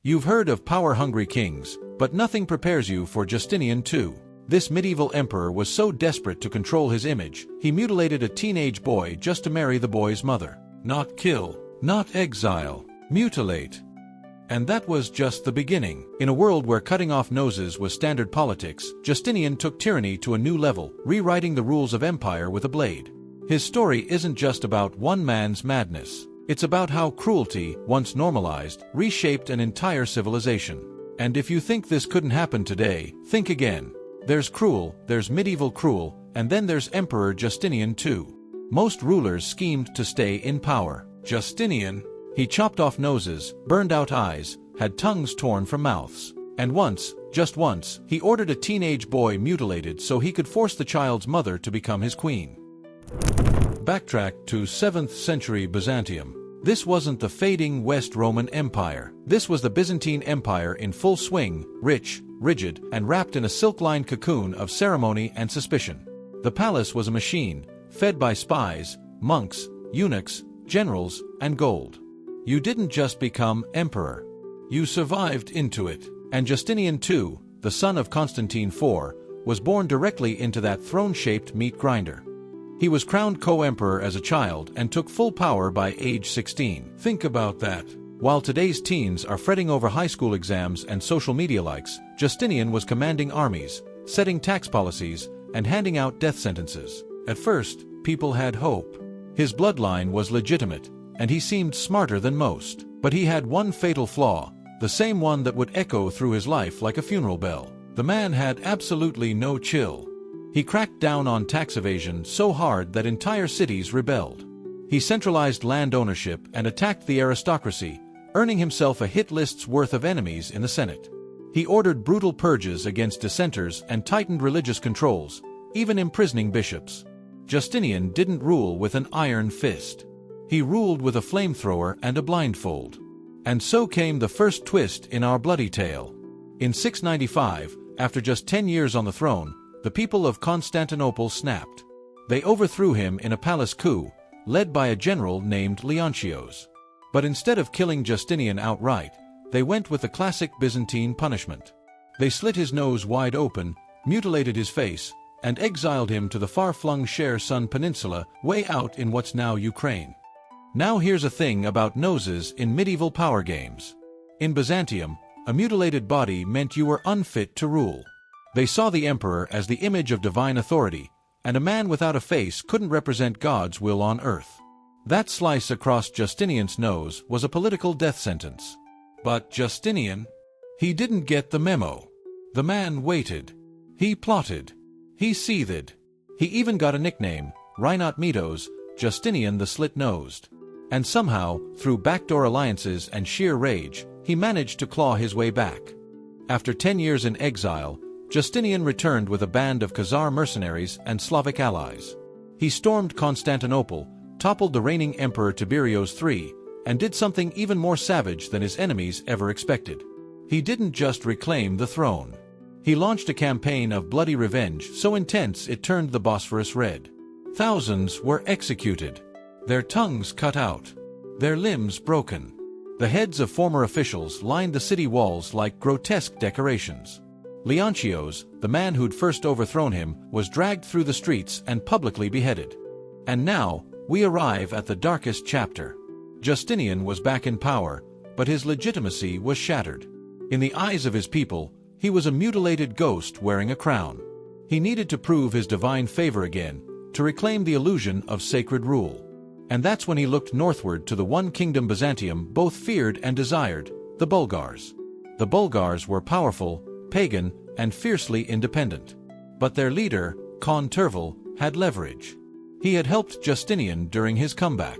You've heard of power-hungry kings, but nothing prepares you for Justinian II. This medieval emperor was so desperate to control his image, he mutilated a teenage boy just to marry the boy's mother. Not kill, not exile, mutilate. And that was just the beginning. In a world where cutting off noses was standard politics, Justinian took tyranny to a new level, rewriting the rules of empire with a blade. His story isn't just about one man's madness. It's about how cruelty, once normalized, reshaped an entire civilization. And if you think this couldn't happen today, think again. There's cruel, there's medieval cruel, and then there's Emperor Justinian II. Most rulers schemed to stay in power. Justinian, he chopped off noses, burned out eyes, had tongues torn from mouths. And once, just once, he ordered a teenage boy mutilated so he could force the child's mother to become his queen. Backtrack to 7th century Byzantium. This wasn't the fading West Roman Empire. This was the Byzantine Empire in full swing, rich, rigid, and wrapped in a silk-lined cocoon of ceremony and suspicion. The palace was a machine, fed by spies, monks, eunuchs, generals, and gold. You didn't just become emperor. You survived into it. And Justinian II, the son of Constantine IV, was born directly into that throne-shaped meat grinder. He was crowned co-emperor as a child and took full power by age 16. Think about that. While today's teens are fretting over high school exams and social media likes, Justinian was commanding armies, setting tax policies, and handing out death sentences. At first, people had hope. His bloodline was legitimate, and he seemed smarter than most. But he had one fatal flaw, the same one that would echo through his life like a funeral bell. The man had absolutely no chill. He cracked down on tax evasion so hard that entire cities rebelled. He centralized land ownership and attacked the aristocracy, earning himself a hit list's worth of enemies in the Senate. He ordered brutal purges against dissenters and tightened religious controls, even imprisoning bishops. Justinian didn't rule with an iron fist. He ruled with a flamethrower and a blindfold. And so came the first twist in our bloody tale. In 695, after just 10 years on the throne, the people of Constantinople snapped. They overthrew him in a palace coup, led by a general named Leontios. But instead of killing Justinian outright, they went with the classic Byzantine punishment. They slit his nose wide open, mutilated his face, and exiled him to the far-flung Kher-Son Peninsula, way out in what's now Ukraine. Now here's a thing about noses in medieval power games. In Byzantium, a mutilated body meant you were unfit to rule. They saw the emperor as the image of divine authority, and a man without a face couldn't represent God's will on earth. That slice across Justinian's nose was a political death sentence. But Justinian, he didn't get the memo. The man waited. He plotted. He seethed. He even got a nickname, Rhinot Metos, Justinian the Slit-Nosed. And somehow, through backdoor alliances and sheer rage, he managed to claw his way back. After 10 years in exile, Justinian returned with a band of Khazar mercenaries and Slavic allies. He stormed Constantinople, toppled the reigning emperor Tiberios III, and did something even more savage than his enemies ever expected. He didn't just reclaim the throne. He launched a campaign of bloody revenge so intense it turned the Bosphorus red. Thousands were executed. Their tongues cut out. Their limbs broken. The heads of former officials lined the city walls like grotesque decorations. Leontios, the man who'd first overthrown him, was dragged through the streets and publicly beheaded. And now, we arrive at the darkest chapter. Justinian was back in power, but his legitimacy was shattered. In the eyes of his people, he was a mutilated ghost wearing a crown. He needed to prove his divine favor again, to reclaim the illusion of sacred rule. And that's when he looked northward to the one kingdom Byzantium both feared and desired, the Bulgars. The Bulgars were powerful, pagan, and fiercely independent. But their leader, Khan Tervel, had leverage. He had helped Justinian during his comeback.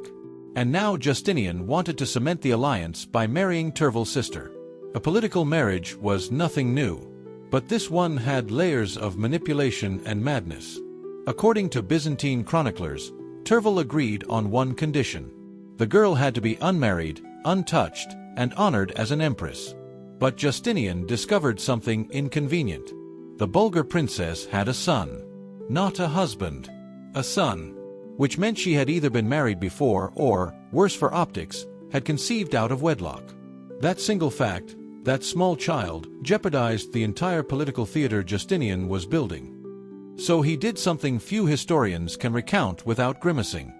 And now Justinian wanted to cement the alliance by marrying Tervel's sister. A political marriage was nothing new. But this one had layers of manipulation and madness. According to Byzantine chroniclers, Tervel agreed on one condition. The girl had to be unmarried, untouched, and honored as an empress. But Justinian discovered something inconvenient. The Bulgar princess had a son. Not a husband. A son. Which meant she had either been married before or, worse for optics, had conceived out of wedlock. That single fact, That small child jeopardized the entire political theater Justinian was building. So he did something few historians can recount without grimacing.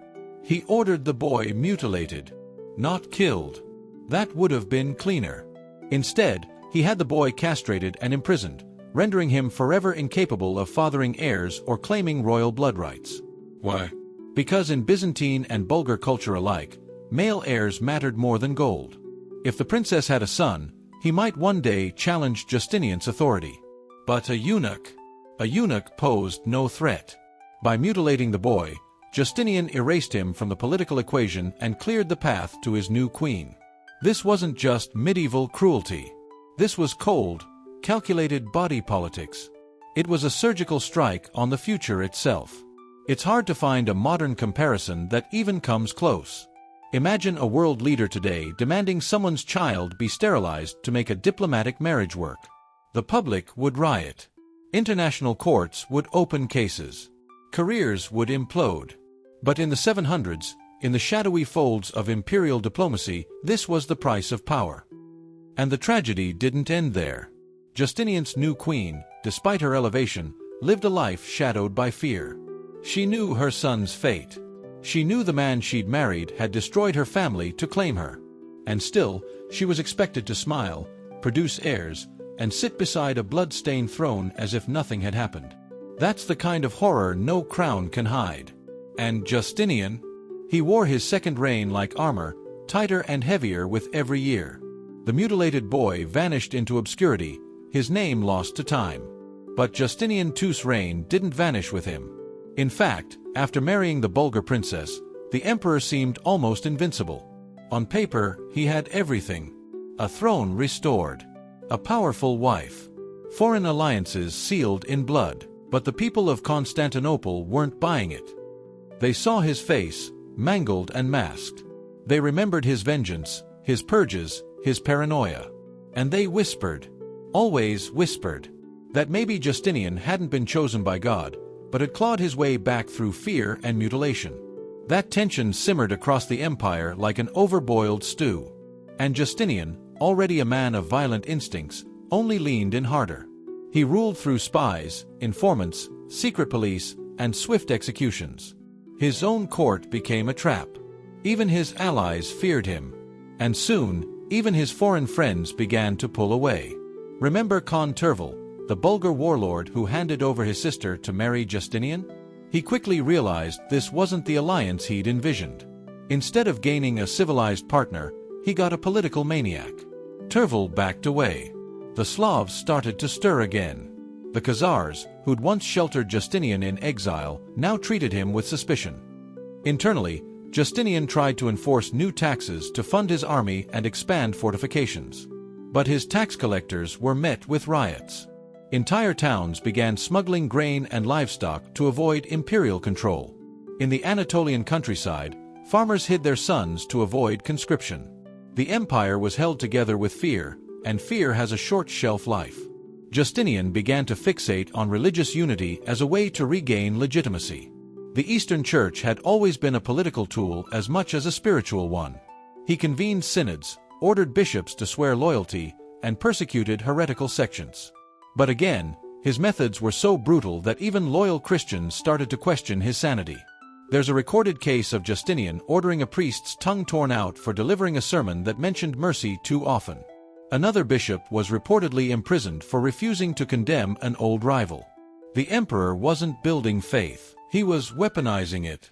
He ordered the boy mutilated, not killed. That would have been cleaner. Instead, he had the boy castrated and imprisoned, rendering him forever incapable of fathering heirs or claiming royal blood rights. Why? Because in Byzantine and Bulgar culture alike, male heirs mattered more than gold. If the princess had a son, he might one day challenge Justinian's authority. But a eunuch posed no threat. By mutilating the boy, Justinian erased him from the political equation and cleared the path to his new queen. This wasn't just medieval cruelty. This was cold, calculated body politics. It was a surgical strike on the future itself. It's hard to find a modern comparison that even comes close. Imagine a world leader today demanding someone's child be sterilized to make a diplomatic marriage work. The public would riot. International courts would open cases. Careers would implode. But in the 700s, in the shadowy folds of imperial diplomacy, this was the price of power. And the tragedy didn't end there. Justinian's new queen, despite her elevation, lived a life shadowed by fear. She knew her son's fate. She knew the man she'd married had destroyed her family to claim her. And still, she was expected to smile, produce heirs, and sit beside a blood-stained throne as if nothing had happened. That's the kind of horror no crown can hide. And Justinian? He wore his second reign like armor, tighter and heavier with every year. The mutilated boy vanished into obscurity, his name lost to time. But Justinian II's reign didn't vanish with him. In fact, after marrying the Bulgar princess, the emperor seemed almost invincible. On paper, he had everything. A throne restored. A powerful wife. Foreign alliances sealed in blood. But the people of Constantinople weren't buying it. They saw his face, mangled and masked. They remembered his vengeance, his purges, his paranoia. And they whispered, always whispered, that maybe Justinian hadn't been chosen by God, but had clawed his way back through fear and mutilation. That tension simmered across the empire like an overboiled stew. And Justinian, already a man of violent instincts, only leaned in harder. He ruled through spies, informants, secret police, and swift executions. His own court became a trap. Even his allies feared him. And soon, even his foreign friends began to pull away. Remember Khan Tervel, the Bulgar warlord who handed over his sister to marry Justinian? He quickly realized this wasn't the alliance he'd envisioned. Instead of gaining a civilized partner, he got a political maniac. Tervel backed away. The Slavs started to stir again. The Khazars, who'd once sheltered Justinian in exile, now treated him with suspicion. Internally, Justinian tried to enforce new taxes to fund his army and expand fortifications. But his tax collectors were met with riots. Entire towns began smuggling grain and livestock to avoid imperial control. In the Anatolian countryside, farmers hid their sons to avoid conscription. The empire was held together with fear, and fear has a short shelf life. Justinian began to fixate on religious unity as a way to regain legitimacy. The Eastern Church had always been a political tool as much as a spiritual one. He convened synods, ordered bishops to swear loyalty, and persecuted heretical sections. But again, his methods were so brutal that even loyal Christians started to question his sanity. There's a recorded case of Justinian ordering a priest's tongue torn out for delivering a sermon that mentioned mercy too often. Another bishop was reportedly imprisoned for refusing to condemn an old rival. The emperor wasn't building faith, he was weaponizing it.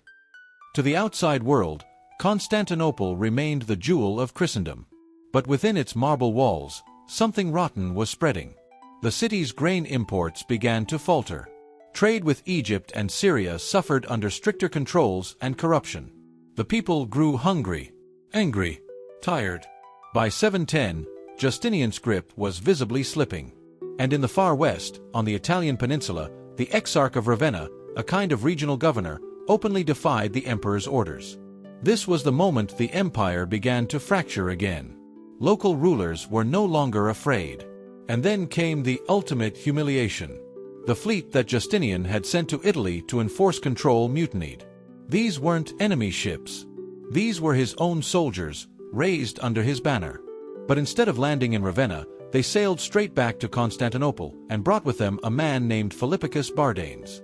To the outside world, Constantinople remained the jewel of Christendom. But within its marble walls, something rotten was spreading. The city's grain imports began to falter. Trade with Egypt and Syria suffered under stricter controls and corruption. The people grew hungry, angry, tired. By 710, Justinian's grip was visibly slipping. And in the far west, on the Italian peninsula, the Exarch of Ravenna, a kind of regional governor, openly defied the emperor's orders. This was the moment the empire began to fracture again. Local rulers were no longer afraid. And then came the ultimate humiliation. The fleet that Justinian had sent to Italy to enforce control mutinied. These weren't enemy ships. These were his own soldiers, raised under his banner. But instead of landing in Ravenna, They sailed straight back to Constantinople and brought with them a man named Philippicus Bardanes.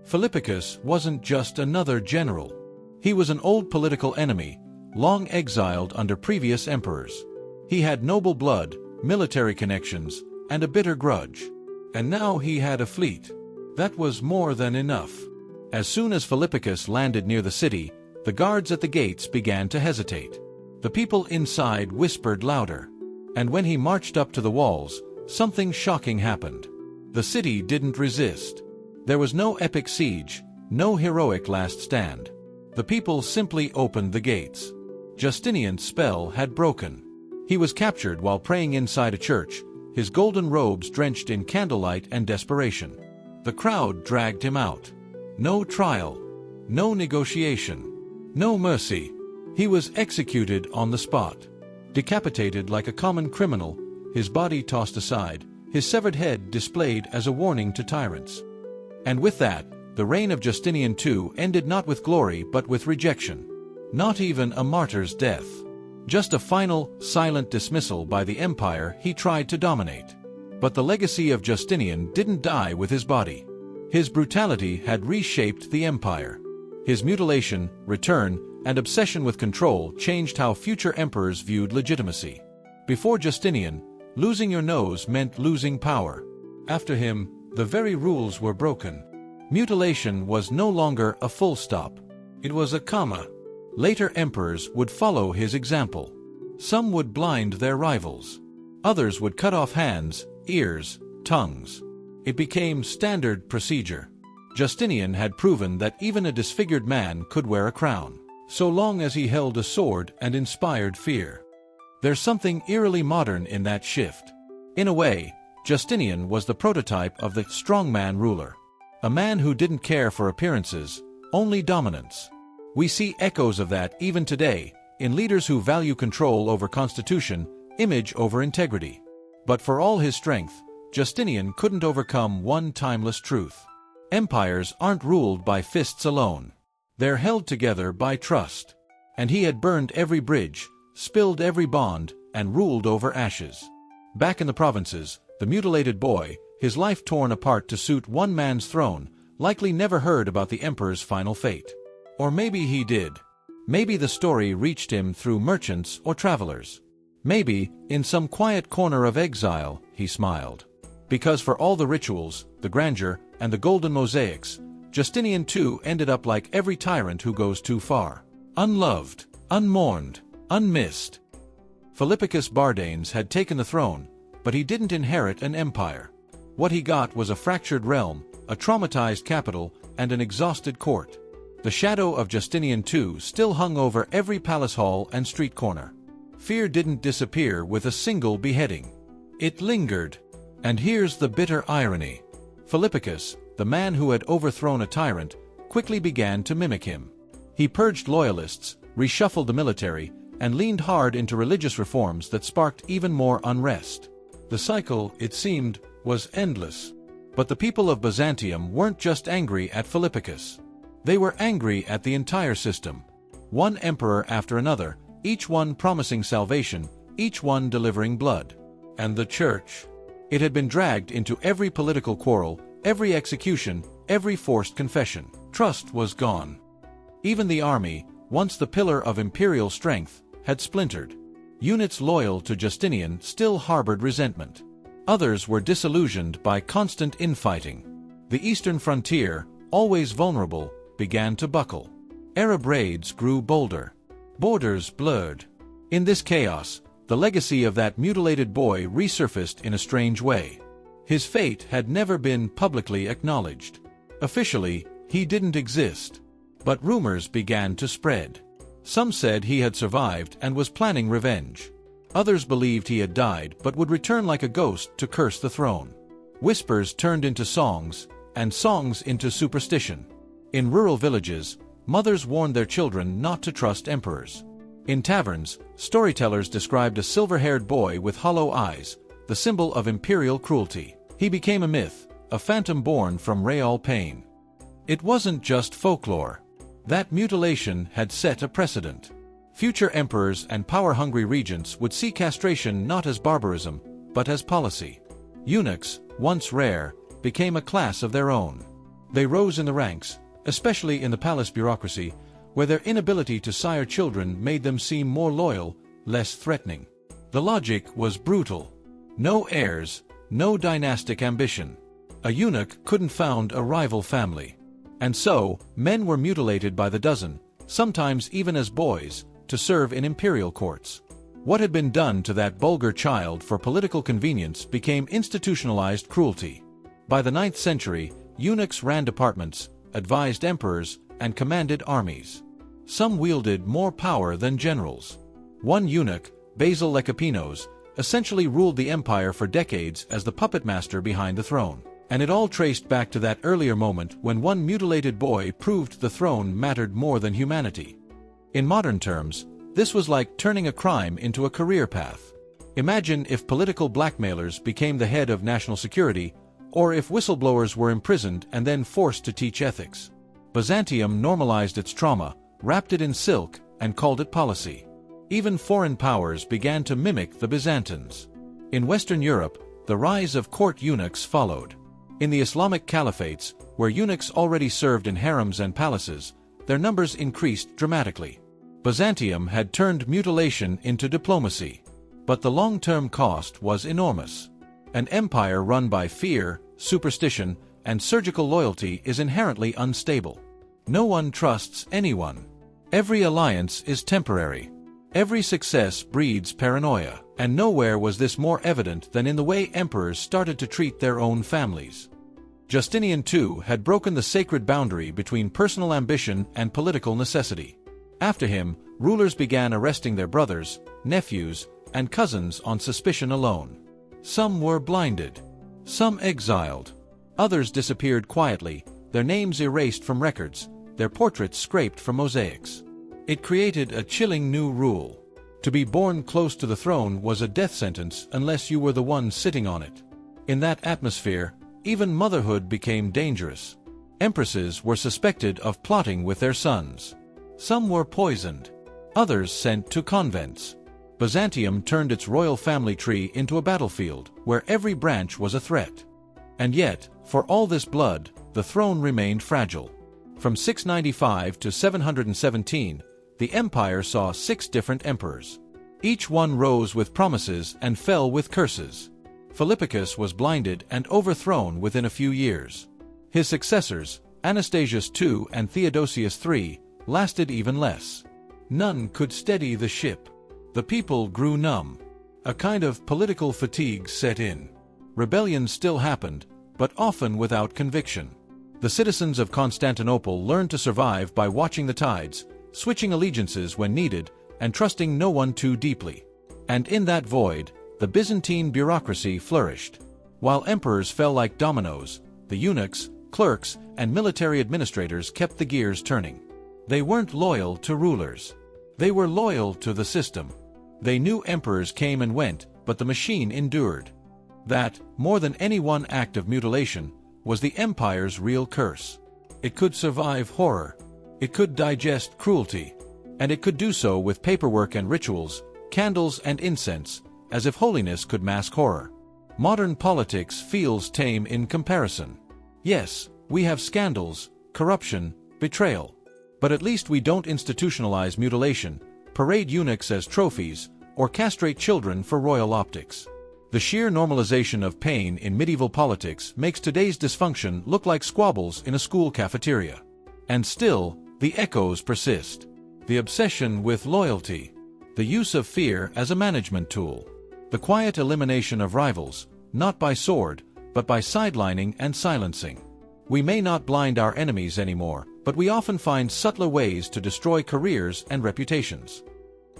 Philippicus wasn't just another general. He was an old political enemy, long exiled under previous emperors. He had noble blood, military connections, and a bitter grudge. And now he had a fleet. That was more than enough. As soon as Philippicus landed near the city, the guards at the gates began to hesitate. The people inside whispered louder. And when he marched up to the walls, something shocking happened. The city didn't resist. There was no epic siege, no heroic last stand. The people simply opened the gates. Justinian's spell had broken. He was captured while praying inside a church, his golden robes drenched in candlelight and desperation. The crowd dragged him out. No trial, no negotiation, no mercy. He was executed on the spot. Decapitated like a common criminal, his body tossed aside, his severed head displayed as a warning to tyrants. And with that, the reign of Justinian II ended not with glory but with rejection. Not even a martyr's death. Just a final, silent dismissal by the empire he tried to dominate. But the legacy of Justinian didn't die with his body. His brutality had reshaped the empire. His mutilation, return, and obsession with control changed how future emperors viewed legitimacy. Before Justinian, losing your nose meant losing power. After him, the very rules were broken. Mutilation was no longer a full stop. It was a comma. Later emperors would follow his example. Some would blind their rivals. Others would cut off hands, ears, tongues. It became standard procedure. Justinian had proven that even a disfigured man could wear a crown, so long as he held a sword and inspired fear. There's something eerily modern in that shift. In a way, Justinian was the prototype of the strongman ruler. A man who didn't care for appearances, only dominance. We see echoes of that even today, in leaders who value control over constitution, image over integrity. But for all his strength, Justinian couldn't overcome one timeless truth. Empires aren't ruled by fists alone. They're held together by trust. And he had burned every bridge, spilled every bond, and ruled over ashes. Back in the provinces, the mutilated boy, his life torn apart to suit one man's throne, likely never heard about the emperor's final fate. Or maybe he did. Maybe the story reached him through merchants or travelers. Maybe, in some quiet corner of exile, he smiled. Because for all the rituals, the grandeur, and the golden mosaics, Justinian II ended up like every tyrant who goes too far. Unloved, unmourned, unmissed. Philippicus Bardanes had taken the throne, but he didn't inherit an empire. What he got was a fractured realm, a traumatized capital, and an exhausted court. The shadow of Justinian II still hung over every palace hall and street corner. Fear didn't disappear with a single beheading. It lingered. And here's the bitter irony. Philippicus, the man who had overthrown a tyrant, quickly began to mimic him. He purged loyalists, reshuffled the military, and leaned hard into religious reforms that sparked even more unrest. The cycle, it seemed, was endless. But the people of Byzantium weren't just angry at Philippicus. They were angry at the entire system. One emperor after another, each one promising salvation, each one delivering blood. And the church? It had been dragged into every political quarrel, every execution, every forced confession. Trust was gone. Even the army, once the pillar of imperial strength, had splintered. Units loyal to Justinian still harbored resentment. Others were disillusioned by constant infighting. The eastern frontier, always vulnerable, began to buckle. Arab raids grew bolder. Borders blurred. In this chaos, the legacy of that mutilated boy resurfaced in a strange way. His fate had never been publicly acknowledged. Officially, he didn't exist. But rumors began to spread. Some said he had survived and was planning revenge. Others believed he had died but would return like a ghost to curse the throne. Whispers turned into songs, and songs into superstition. In rural villages, mothers warned their children not to trust emperors. In taverns, storytellers described a silver-haired boy with hollow eyes, the symbol of imperial cruelty. He became a myth, a phantom born from real pain. It wasn't just folklore. That mutilation had set a precedent. Future emperors and power-hungry regents would see castration not as barbarism, but as policy. Eunuchs, once rare, became a class of their own. They rose in the ranks, especially in the palace bureaucracy, where their inability to sire children made them seem more loyal, less threatening. The logic was brutal. No heirs, no dynastic ambition. A eunuch couldn't found a rival family. And so, men were mutilated by the dozen, sometimes even as boys, to serve in imperial courts. What had been done to that vulgar child for political convenience became institutionalized cruelty. By the 9th century, eunuchs ran departments, advised emperors, and commanded armies. Some wielded more power than generals. One eunuch, Basil Lecapenus, essentially ruled the empire for decades as the puppet master behind the throne. And it all traced back to that earlier moment when one mutilated boy proved the throne mattered more than humanity. In modern terms, this was like turning a crime into a career path. Imagine if political blackmailers became the head of national security, or if whistleblowers were imprisoned and then forced to teach ethics. Byzantium normalized its trauma, wrapped it in silk, and called it policy. Even foreign powers began to mimic the Byzantines. In Western Europe, the rise of court eunuchs followed. In the Islamic caliphates, where eunuchs already served in harems and palaces, their numbers increased dramatically. Byzantium had turned mutilation into diplomacy. But the long-term cost was enormous. An empire run by fear, superstition, and surgical loyalty is inherently unstable. No one trusts anyone. Every alliance is temporary. Every success breeds paranoia, and nowhere was this more evident than in the way emperors started to treat their own families. Justinian II had broken the sacred boundary between personal ambition and political necessity. After him, rulers began arresting their brothers, nephews, and cousins on suspicion alone. Some were blinded. Some exiled. Others disappeared quietly, their names erased from records, their portraits scraped from mosaics. It created a chilling new rule. To be born close to the throne was a death sentence unless you were the one sitting on it. In that atmosphere, even motherhood became dangerous. Empresses were suspected of plotting with their sons. Some were poisoned. Others sent to convents. Byzantium turned its royal family tree into a battlefield, where every branch was a threat. And yet, for all this blood, the throne remained fragile. From 695 to 717, the empire saw 6 different emperors. Each one rose with promises and fell with curses. Philippicus was blinded and overthrown within a few years. His successors, Anastasius II and Theodosius III, lasted even less. None could steady the ship. The people grew numb. A kind of political fatigue set in. Rebellions still happened, but often without conviction. The citizens of Constantinople learned to survive by watching the tides, switching allegiances when needed, and trusting no one too deeply. And in that void, the Byzantine bureaucracy flourished. While emperors fell like dominoes, the eunuchs, clerks, and military administrators kept the gears turning. They weren't loyal to rulers. They were loyal to the system. They knew emperors came and went, but the machine endured. That, more than any one act of mutilation, was the empire's real curse. It could survive horror. It could digest cruelty. And it could do so with paperwork and rituals, candles and incense, as if holiness could mask horror. Modern politics feels tame in comparison. Yes, we have scandals, corruption, betrayal. But at least we don't institutionalize mutilation, parade eunuchs as trophies, or castrate children for royal optics. The sheer normalization of pain in medieval politics makes today's dysfunction look like squabbles in a school cafeteria. And still, the echoes persist. The obsession with loyalty. The use of fear as a management tool. The quiet elimination of rivals, not by sword, but by sidelining and silencing. We may not blind our enemies anymore, but we often find subtler ways to destroy careers and reputations.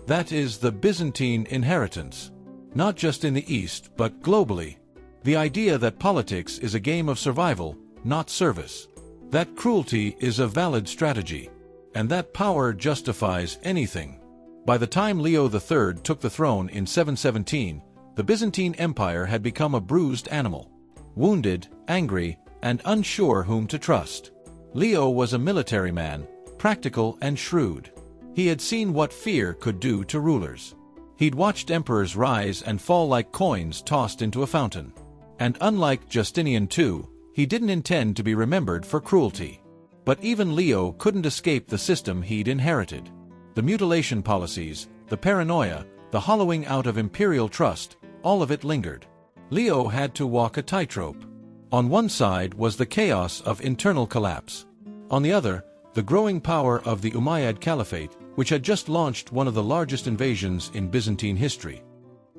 That is the Byzantine inheritance. Not just in the East, but globally. The idea that politics is a game of survival, not service. That cruelty is a valid strategy. And that power justifies anything. By the time Leo III took the throne in 717, the Byzantine Empire had become a bruised animal. Wounded, angry, and unsure whom to trust. Leo was a military man, practical and shrewd. He had seen what fear could do to rulers. He'd watched emperors rise and fall like coins tossed into a fountain. And unlike Justinian II, he didn't intend to be remembered for cruelty. But even Leo couldn't escape the system he'd inherited. The mutilation policies, the paranoia, the hollowing out of imperial trust, all of it lingered. Leo had to walk a tightrope. On one side was the chaos of internal collapse. On the other, the growing power of the Umayyad Caliphate, which had just launched one of the largest invasions in Byzantine history.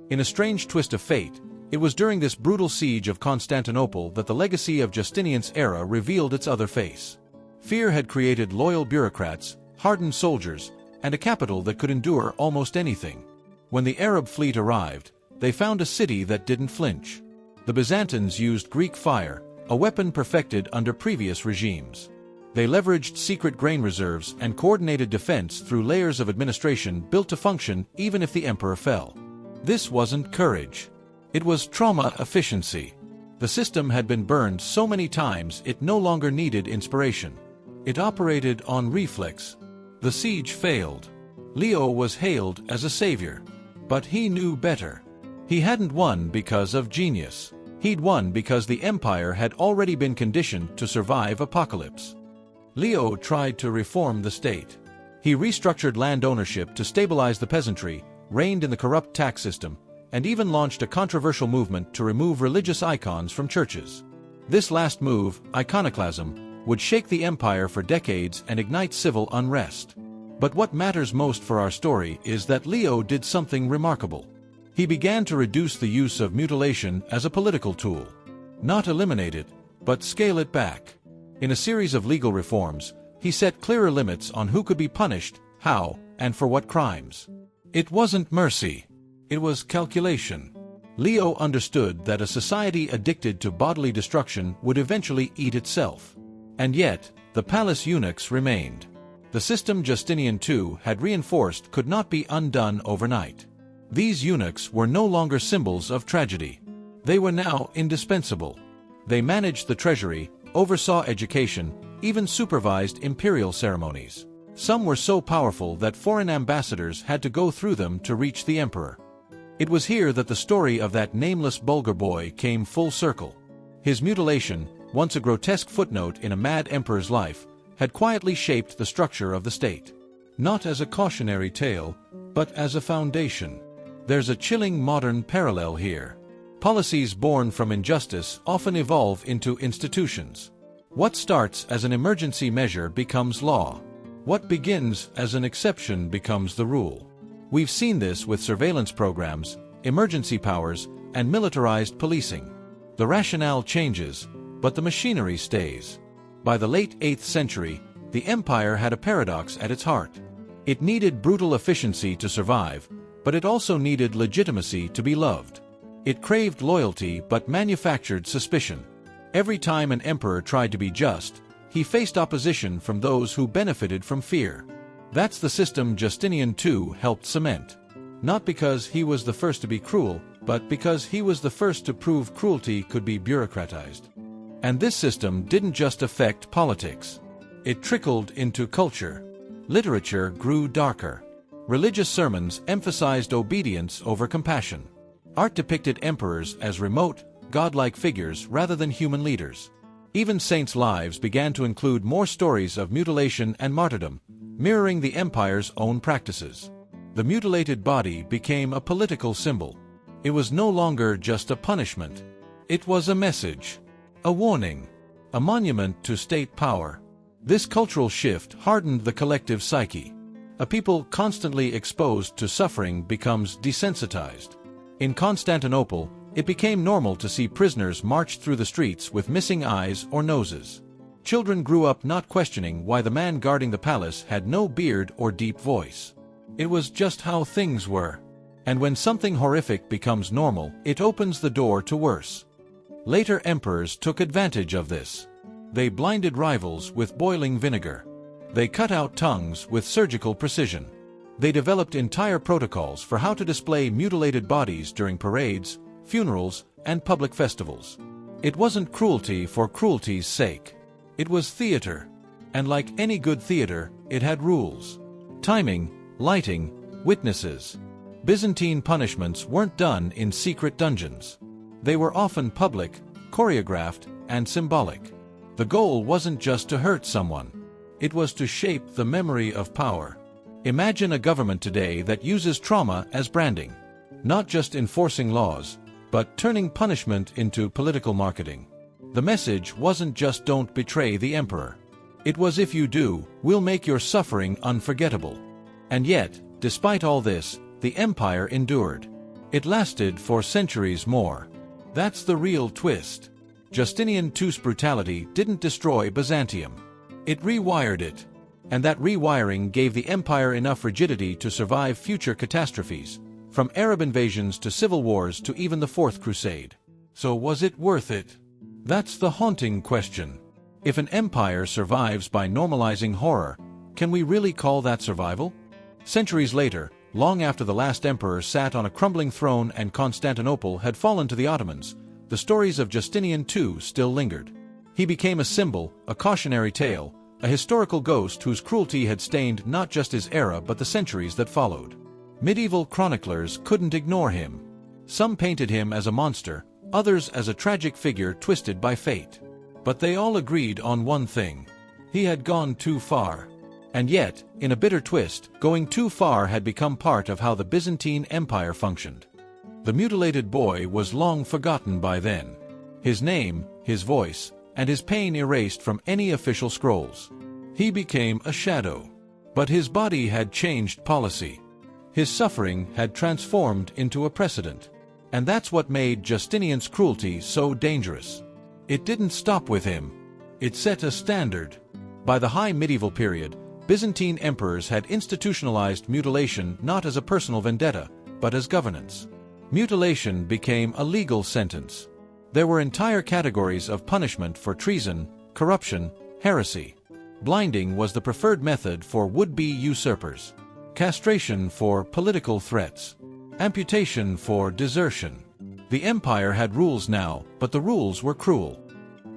In a strange twist of fate, it was during this brutal siege of Constantinople that the legacy of Justinian's era revealed its other face. Fear had created loyal bureaucrats, hardened soldiers, and a capital that could endure almost anything. When the Arab fleet arrived, they found a city that didn't flinch. The Byzantines used Greek fire, a weapon perfected under previous regimes. They leveraged secret grain reserves and coordinated defense through layers of administration built to function even if the emperor fell. This wasn't courage. It was trauma efficiency. The system had been burned so many times it no longer needed inspiration. It operated on reflex. The siege failed. Leo was hailed as a savior. But he knew better. He hadn't won because of genius. He'd won because the empire had already been conditioned to survive apocalypse. Leo tried to reform the state. He restructured land ownership to stabilize the peasantry, reined in the corrupt tax system, and even launched a controversial movement to remove religious icons from churches. This last move, iconoclasm, would shake the empire for decades and ignite civil unrest. But what matters most for our story is that Leo did something remarkable. He began to reduce the use of mutilation as a political tool. Not eliminate it, but scale it back. In a series of legal reforms, he set clearer limits on who could be punished, how, and for what crimes. It wasn't mercy. It was calculation. Leo understood that a society addicted to bodily destruction would eventually eat itself. And yet, the palace eunuchs remained. The system Justinian II had reinforced could not be undone overnight. These eunuchs were no longer symbols of tragedy. They were now indispensable. They managed the treasury, oversaw education, even supervised imperial ceremonies. Some were so powerful that foreign ambassadors had to go through them to reach the emperor. It was here that the story of that nameless Bulgar boy came full circle. His mutilation, once a grotesque footnote in a mad emperor's life, had quietly shaped the structure of the state. Not as a cautionary tale, but as a foundation. There's a chilling modern parallel here. Policies born from injustice often evolve into institutions. What starts as an emergency measure becomes law. What begins as an exception becomes the rule. We've seen this with surveillance programs, emergency powers, and militarized policing. The rationale changes, but the machinery stays. By the late 8th century, the empire had a paradox at its heart. It needed brutal efficiency to survive, but it also needed legitimacy to be loved. It craved loyalty but manufactured suspicion. Every time an emperor tried to be just, he faced opposition from those who benefited from fear. That's the system Justinian II helped cement. Not because he was the first to be cruel, but because he was the first to prove cruelty could be bureaucratized. And this system didn't just affect politics. It trickled into culture. Literature grew darker. Religious sermons emphasized obedience over compassion. Art depicted emperors as remote, godlike figures rather than human leaders. Even saints' lives began to include more stories of mutilation and martyrdom, mirroring the empire's own practices. The mutilated body became a political symbol. It was no longer just a punishment. It was a message, a warning, a monument to state power. This cultural shift hardened the collective psyche. A people constantly exposed to suffering becomes desensitized. In Constantinople, it became normal to see prisoners march through the streets with missing eyes or noses. Children grew up not questioning why the man guarding the palace had no beard or deep voice. It was just how things were. And when something horrific becomes normal, it opens the door to worse. Later emperors took advantage of this. They blinded rivals with boiling vinegar. They cut out tongues with surgical precision. They developed entire protocols for how to display mutilated bodies during parades, funerals, and public festivals. It wasn't cruelty for cruelty's sake. It was theater. And like any good theater, it had rules. Timing, lighting, witnesses. Byzantine punishments weren't done in secret dungeons. They were often public, choreographed, and symbolic. The goal wasn't just to hurt someone. It was to shape the memory of power. Imagine a government today that uses trauma as branding. Not just enforcing laws, but turning punishment into political marketing. The message wasn't just don't betray the emperor. It was if you do, we'll make your suffering unforgettable. And yet, despite all this, the empire endured. It lasted for centuries more. That's the real twist. Justinian II's brutality didn't destroy Byzantium. It rewired it. And that rewiring gave the empire enough rigidity to survive future catastrophes, from Arab invasions to civil wars to even the Fourth Crusade. So was it worth it? That's the haunting question. If an empire survives by normalizing horror, can we really call that survival? Centuries later, long after the last emperor sat on a crumbling throne and Constantinople had fallen to the Ottomans, the stories of Justinian II still lingered. He became a symbol, a cautionary tale, a historical ghost whose cruelty had stained not just his era but the centuries that followed. Medieval chroniclers couldn't ignore him. Some painted him as a monster, others as a tragic figure twisted by fate. But they all agreed on one thing. He had gone too far. And yet, in a bitter twist, going too far had become part of how the Byzantine Empire functioned. The mutilated boy was long forgotten by then. His name, his voice, and his pain erased from any official scrolls. He became a shadow. But his body had changed policy. His suffering had transformed into a precedent. And that's what made Justinian's cruelty so dangerous. It didn't stop with him. It set a standard. By the high medieval period, Byzantine emperors had institutionalized mutilation not as a personal vendetta, but as governance. Mutilation became a legal sentence. There were entire categories of punishment for treason, corruption, heresy. Blinding was the preferred method for would-be usurpers. Castration for political threats. Amputation for desertion. The empire had rules now, but the rules were cruel.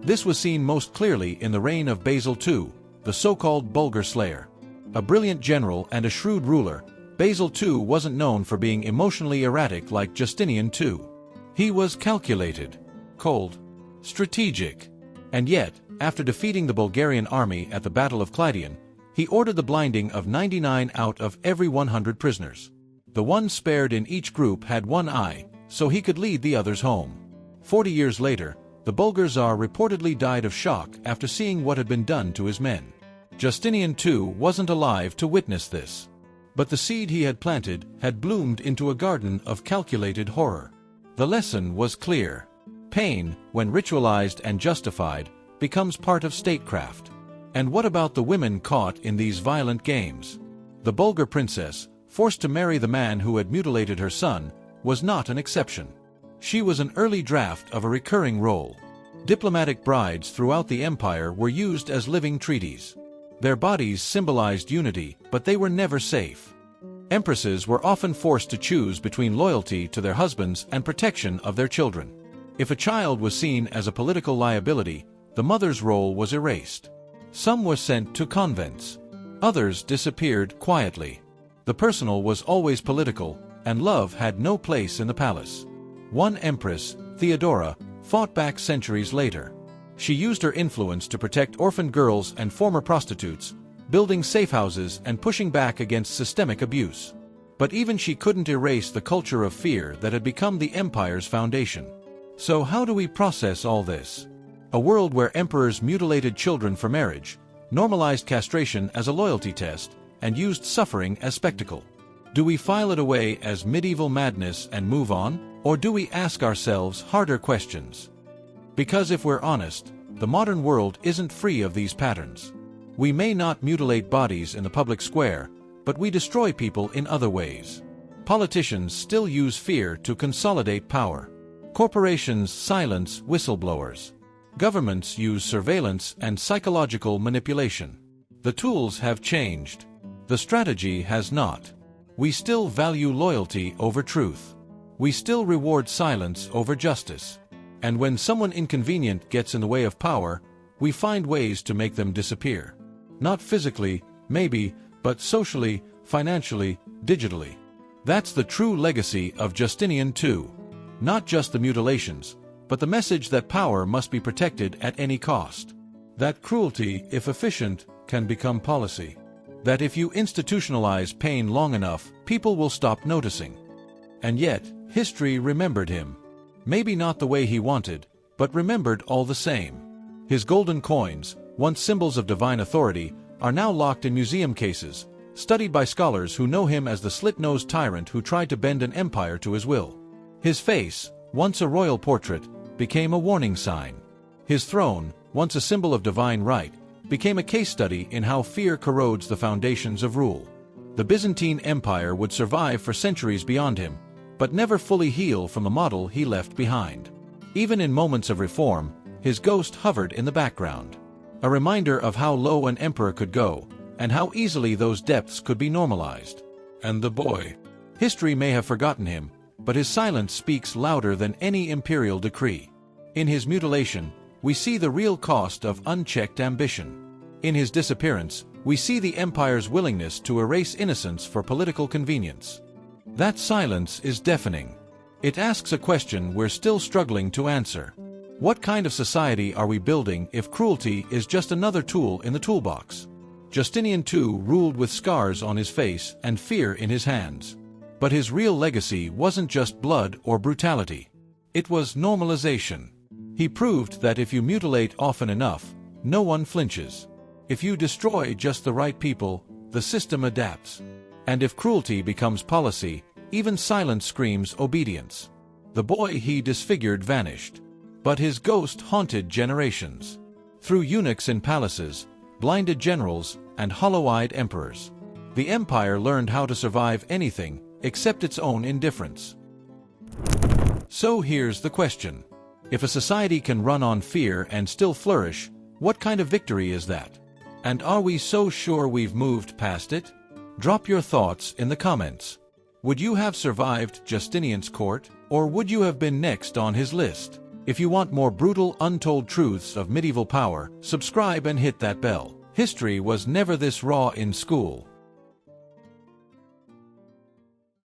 This was seen most clearly in the reign of Basil II, the so-called Bulgar Slayer. A brilliant general and a shrewd ruler, Basil II wasn't known for being emotionally erratic like Justinian II. He was calculated, cold, strategic. And yet, after defeating the Bulgarian army at the Battle of Clydian, he ordered the blinding of 99 out of every 100 prisoners. The one spared in each group had one eye, so he could lead the others home. 40 years later, the Bulgar Tsar reportedly died of shock after seeing what had been done to his men. Justinian II wasn't alive to witness this. But the seed he had planted had bloomed into a garden of calculated horror. The lesson was clear. Pain, when ritualized and justified, becomes part of statecraft. And what about the women caught in these violent games? The Bulgar princess, forced to marry the man who had mutilated her son, was not an exception. She was an early draft of a recurring role. Diplomatic brides throughout the empire were used as living treaties. Their bodies symbolized unity, but they were never safe. Empresses were often forced to choose between loyalty to their husbands and protection of their children. If a child was seen as a political liability, the mother's role was erased. Some were sent to convents. Others disappeared quietly. The personal was always political, and love had no place in the palace. One empress, Theodora, fought back centuries later. She used her influence to protect orphaned girls and former prostitutes, building safe houses and pushing back against systemic abuse. But even she couldn't erase the culture of fear that had become the empire's foundation. So how do we process all this? A world where emperors mutilated children for marriage, normalized castration as a loyalty test, and used suffering as spectacle. Do we file it away as medieval madness and move on, or do we ask ourselves harder questions? Because if we're honest, the modern world isn't free of these patterns. We may not mutilate bodies in the public square, but we destroy people in other ways. Politicians still use fear to consolidate power. Corporations silence whistleblowers. Governments use surveillance and psychological manipulation. The tools have changed. The strategy has not. We still value loyalty over truth. We still reward silence over justice. And when someone inconvenient gets in the way of power, we find ways to make them disappear. Not physically, maybe, but socially, financially, digitally. That's the true legacy of Justinian II. Not just the mutilations, but the message that power must be protected at any cost. That cruelty, if efficient, can become policy. That if you institutionalize pain long enough, people will stop noticing. And yet, history remembered him. Maybe not the way he wanted, but remembered all the same. His golden coins, once symbols of divine authority, are now locked in museum cases, studied by scholars who know him as the slit-nosed tyrant who tried to bend an empire to his will. His face, once a royal portrait, became a warning sign. His throne, once a symbol of divine right, became a case study in how fear corrodes the foundations of rule. The Byzantine Empire would survive for centuries beyond him, but never fully heal from the model he left behind. Even in moments of reform, his ghost hovered in the background. A reminder of how low an emperor could go, and how easily those depths could be normalized. And the boy. History may have forgotten him, but his silence speaks louder than any imperial decree. In his mutilation, we see the real cost of unchecked ambition. In his disappearance, we see the empire's willingness to erase innocence for political convenience. That silence is deafening. It asks a question we're still struggling to answer. What kind of society are we building if cruelty is just another tool in the toolbox? Justinian II ruled with scars on his face and fear in his hands. But his real legacy wasn't just blood or brutality. It was normalization. He proved that if you mutilate often enough, no one flinches. If you destroy just the right people, the system adapts. And if cruelty becomes policy, even silence screams obedience. The boy he disfigured vanished. But his ghost haunted generations. Through eunuchs in palaces, blinded generals, and hollow-eyed emperors. The empire learned how to survive anything except its own indifference. So here's the question. If a society can run on fear and still flourish, what kind of victory is that? And are we so sure we've moved past it? Drop your thoughts in the comments. Would you have survived Justinian's court, or would you have been next on his list? If you want more brutal, untold truths of medieval power, subscribe and hit that bell. History was never this raw in school.